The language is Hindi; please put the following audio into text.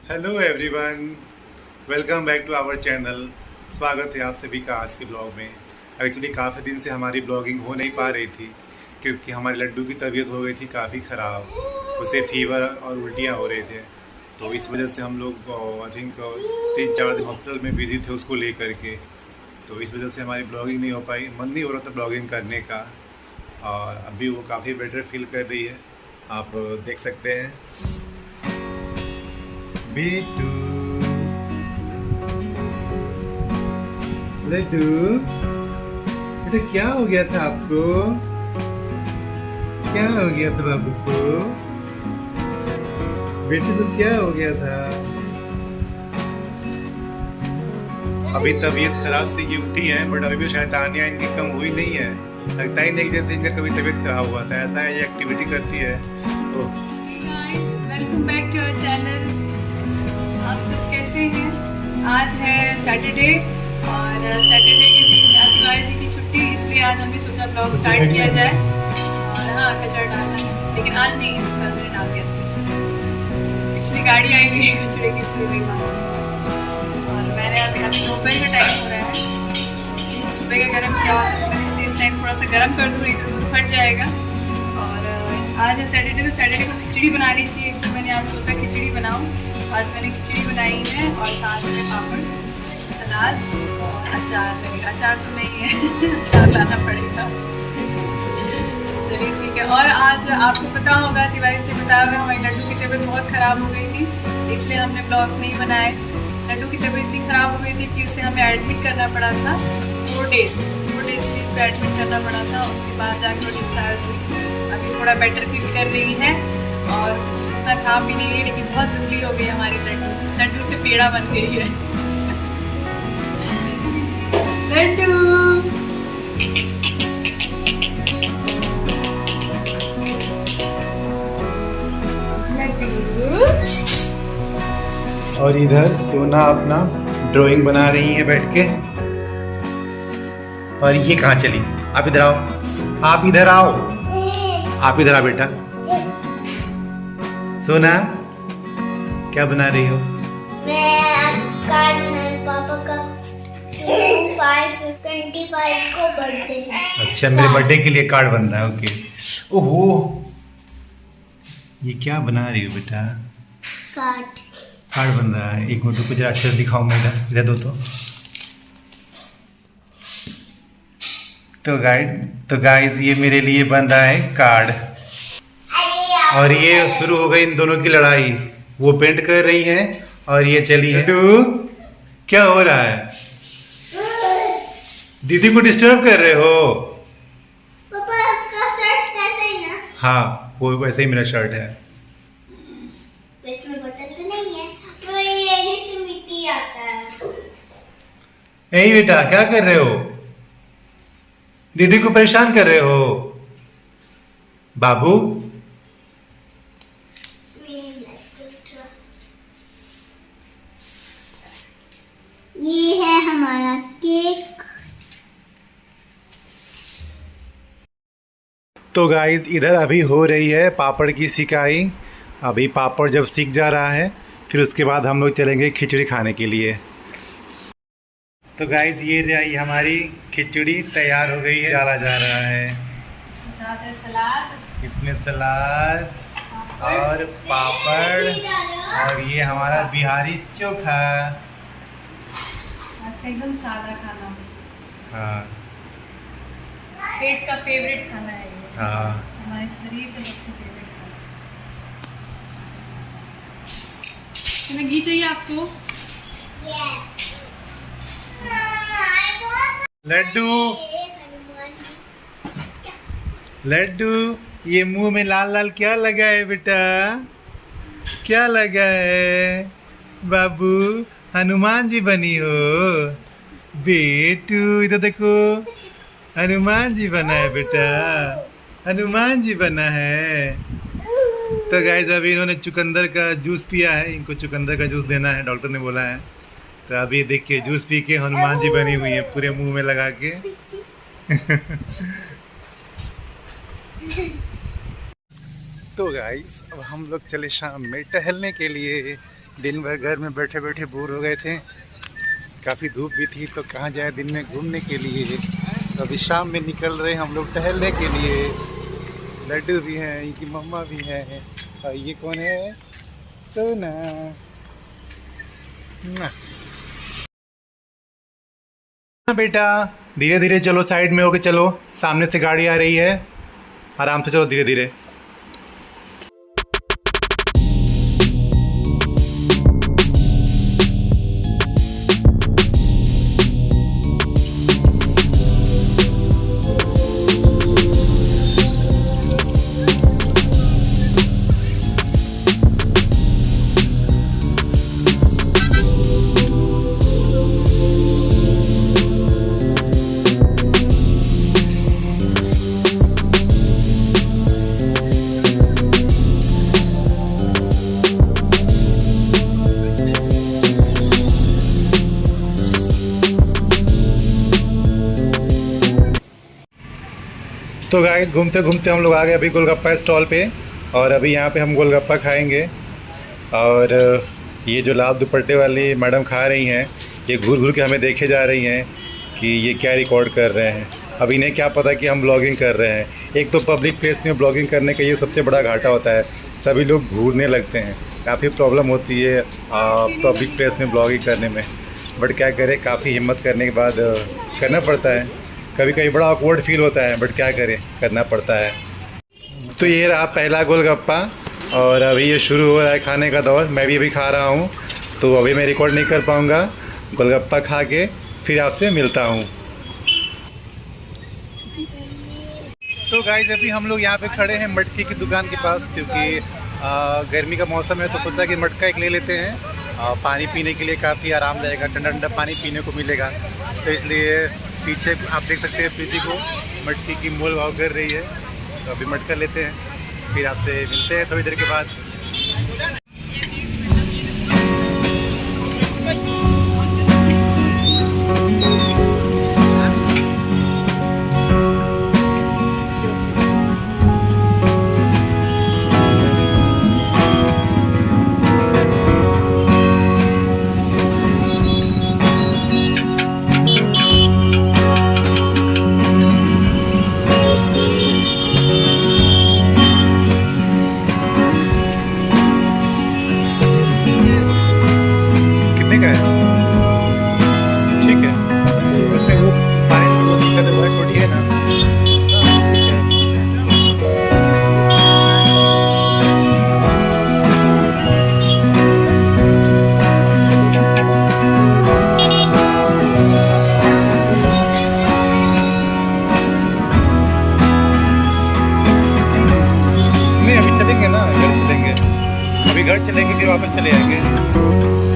Hello everyone, welcome back to our channel. स्वागत है आप सभी का आज के ब्लॉग में। एक्चुअली काफ़ी दिन से हमारी ब्लॉगिंग हो नहीं पा रही थी क्योंकि हमारे लड्डू की तबीयत हो गई थी काफ़ी ख़राब। उसे फीवर और उल्टियाँ हो रहे थे, तो इस वजह से हम लोग आई थिंक 3-4 दिन हॉस्पिटल में बिजी थे उसको ले करके। तो इस वजह से हमारी ब्लॉगिंग नहीं हो पाई, मन नहीं हो रहा था ब्लॉगिंग करने का। और अभी वो काफ़ी बेटर फील कर रही है, आप देख सकते हैं। बेटू, लड्डू बेटा, क्या हो गया था आपको? क्या हो गया था बाबू को? बेटे तो क्या हो गया था? अभी तबीयत खराब से ये उठी है, बट अभी भी शैतानियाँ इनकी कम हुई नहीं है। लगता ही नहीं जैसे इनका कभी तबीयत खराब हुआ था। ऐसा है, ये एक्टिविटी करती है। तो welcome back to our channel. आप सब कैसे हैं? आज है सैटरडे और सैटरडे के दिन तिवारी जी की छुट्टी, इसलिए आज हमने सोचा ब्लॉग स्टार्ट किया जाए। और हाँ, कचरा डालना है, लेकिन आज नहीं, कल मैंने डाल दिया था कचरा। एक्चुअली गाड़ी आई हुई है कचरे की, इसलिए नहीं डाला। और मैंने अभी दोपहर का टाइम हो रहा है, सुबह का गर्म किया, मैं सोची इस टाइम थोड़ा सा गर्म कर दूँ, नहीं तो दूध फट जाएगा। और आज है सैटरडे, तो सैटरडे को खिचड़ी बनानी चाहिए, इसलिए मैंने आज सोचा खिचड़ी बनाऊँ। आज मैंने खिचड़ी बनाई है और साथ में पापड़, सलाद और अचार लगेगा। अचार तो नहीं है अचार लाना पड़ेगा। चलिए ठीक है। और आज आपको पता होगा, तिवारी जी ने बताया होगा, हमारी लड्डू की तबीयत बहुत ख़राब हो गई थी, इसलिए हमने ब्लॉग्स नहीं बनाए। लड्डू की तबीयत इतनी ख़राब हो गई थी कि उसे हमें एडमिट करना पड़ा था 4 डेज़ के लिए उसको एडमिट करना पड़ा था। उसके बाद जाकर वो डिस्चार्ज हुई। अभी थोड़ा बेटर फील कर रही है और उतना खा भी नहीं रही, लेकिन बहुत दुबली हो गई हमारी लड्डू। लड्डू से पेड़ा बन गई है। लड्डू और इधर सोना अपना ड्राइंग बना रही है बैठ के। और ये कहाँ चली? आप इधर आओ, आप इधर आओ, आप इधर आओ बेटा। सोना, क्या बना रही हो? मैं कार्ड बना पापा का 25 को बर्थडे है। अच्छा, मेरे बर्थडे के लिए कार्ड बन रहा है। ओके। ओहो, ये क्या बना रही हो बेटा? कार्ड कार्ड बन रहा है। एक मिनट, कुछ अक्षर दिखाओ मेरा, इधर दो तो गाइस ये मेरे लिए बन रहा है कार्ड। और ये शुरू हो गई इन दोनों की लड़ाई। वो पेंट कर रही है और ये चली है। क्या हो रहा है? दीदी को डिस्टर्ब कर रहे हो? पापा आपका शर्ट कैसा है ना? हाँ, वो वैसे ही मेरा शर्ट है। इसमें बटन तो नहीं है, वो ये से मिट्टी आता है। यही बेटा, क्या कर रहे हो? दीदी को परेशान कर रहे हो बाबू? ये है हमारा केक। तो गाइस इधर अभी हो रही है पापड़ की सिकाई। अभी पापड़ जब सीख जा रहा है, फिर उसके बाद हम लोग चलेंगे खिचड़ी खाने के लिए। तो गाइस ये रही हमारी खिचड़ी, तैयार हो गई है, डाला जा रहा है। साथ है सलाद, इसमें सलाद और पापड़ और ये हमारा बिहारी चोखा। आज का एकदम सादा खाना, हाँ पेट का फेवरेट खाना है ये। हाँ। हमारे शरीर का सबसे फेवरेट खाना। तुम्हें घी चाहिए आपको? लड्डू, लड्डू, ये मुंह में लाल लाल क्या लगा है बेटा? क्या लगा है बाबू? हनुमान जी बनी हो बेटू? इधर देखो, हनुमान जी बना है बेटा, हनुमान जी बना है। तो गाइस अभी इन्होंने चुकंदर का जूस पिया है, इनको चुकंदर का जूस देना है, डॉक्टर ने बोला है। तो अभी देखिए जूस पी के हनुमान जी बनी हुई है पूरे मुंह में लगा के। तो गाइस अब हम लोग चले शाम में टहलने के लिए। दिन भर घर में बैठे बैठे बोर हो गए थे, काफ़ी धूप भी थी, तो कहाँ जाए दिन में घूमने के लिए। तो अभी शाम में निकल रहे हैं हम लोग टहलने के लिए। लड्डू भी हैं, इनकी मम्मा भी हैं, और ये कौन है? सोना। बेटा धीरे धीरे चलो, साइड में होके चलो, सामने से गाड़ी आ रही है, आराम से चलो धीरे धीरे। तो गाइस घूमते घूमते हम लोग आ गए अभी गोलगप्पा स्टॉल पे, और अभी यहाँ पे हम गोलगप्पा खाएंगे। और ये जो लाल दुपट्टे वाली मैडम खा रही हैं, ये घूर घूर के हमें देखे जा रही हैं कि ये क्या रिकॉर्ड कर रहे हैं। अब इन्हें क्या पता कि हम ब्लॉगिंग कर रहे हैं। एक तो पब्लिक प्लेस में ब्लॉगिंग करने का ये सबसे बड़ा घाटा होता है, सभी लोग घूरने लगते हैं, काफ़ी प्रॉब्लम होती है पब्लिक प्लेस में ब्लॉगिंग करने में। बट क्या करें, काफ़ी हिम्मत करने के बाद करना पड़ता है। कभी कभी बड़ा ऑकवर्ड फील होता है, बट क्या करें, करना पड़ता है। तो ये रहा पहला गोलगप्पा, और अभी ये शुरू हो रहा है खाने का दौर। मैं भी अभी खा रहा हूँ, तो अभी मैं रिकॉर्ड नहीं कर पाऊँगा। गोलगप्पा खा के फिर आपसे मिलता हूँ। तो गाइस अभी हम लोग यहाँ पे खड़े हैं मटकी की दुकान के पास, क्योंकि गर्मी का मौसम है, तो सोचा कि मटका एक ले लेते हैं। पानी पीने के लिए काफ़ी आराम रहेगा, ठंडा ठंडा पानी पीने को मिलेगा। तो इसलिए पीछे आप देख सकते हैं प्रीति को मटकी की मोल भाव कर रही है। तो अभी मटका लेते हैं, फिर आपसे मिलते हैं थोड़ी देर के बाद। ठीक है, उसमें वो पानी में वो दिक्कत है, बहुत छोटी है ना। नहीं अभी चलेंगे ना, घर चलेंगे, अभी घर चलेंगे फिर वापस चले आएंगे।